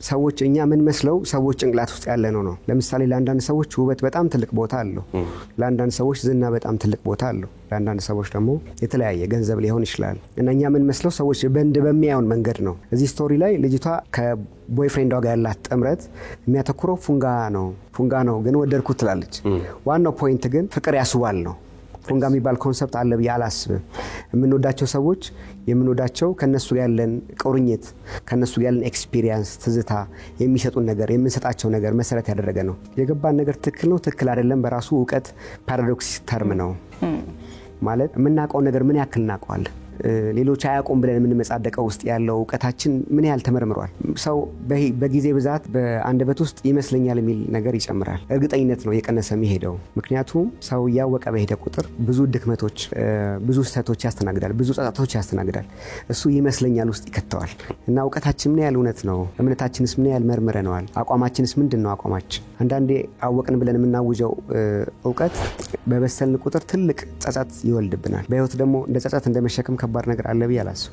ሰዎች እኛ ምን መስለው ሰዎች ጭንቅላት ውስጥ ያለ ነው ለምሳሌ ለአንዳንድ ሰዎች ውበት በጣም ትልቅ ቦታ አለው ለአንዳንድ ሰዎች ዝና በጣም ትልቅ ቦታ አለው ለአንዳንድ ሰዎች ደግሞ የተለያየ ገንዘብ ሊሆን ይችላል እና እኛ ምን መስለው ሰዎች በሚያዩን መንገድ ነው እዚህ ስቶሪ ላይ ልጅቷ ከቦይፍሬንዷ ጋር ያላት ጥምረት የሚያተኩረው ፉንጋ ነው ግን ወደድኩት ትላለች ዋናው ፖይንት ግን ፍቅር ያስዋል ነው ፉንጋ የሚባል ኮንሰፕት አለ በያላስብ የምንወዳቸው ሰዎች የምንወዳቸው ከነሱ ጋር ያለን ቁርኝት ከነሱ ጋር ያለን ኤክስፒሪየንስ ትዝታ የሚሰጡን ነገር የምንሰጣቸው ነገር መሰረት ያደረገ ነው የገባን ነገር ትክክል ነው ትክክል አይደለም በራሱ ዕውቀት ፓራዶክስ ተርም ነው ማለት የምናውቀው ነገር ምን ያክል እናውቀዋለን ሌሎች አያውቁም ብለን የምንመጻደቀው ውስጥ ያለው ዕውቀታችን ምን ያህል ተመርምሯል ሰው በጊዜ ብዛት በአንደበት ውስጥ ይመስለኛል የሚል ነገር ይጨምራል እርግጠኝነት ነው የቀነሰ የሚሄደው ምክንያቱም ሰው ያወቀ በሄደ ቁጥር ብዙ ድክመቶች ብዙ ስህተቶች ያስተናግዳል ብዙ ጸጸቶች ያስተናግዳል እሱ ይመስለኛል ውስጥ ይከተዋል እና ዕውቀታችን ምን ያህል እውነት ነው እምነታችንስ ምን ያህል መርምረናል አቋማችንስ ምንድነው አቋማችን አንዳንዴ አወቅን ብለን የምናውጀው ዕውቀት በበሰልን ቁጥር ትልቅ ጸጸት ይወልድብናል በህይወት ደግሞ እንደ ጸጸት እንደመሸከም ከባድ ነገር አለ ብዬ አላስብም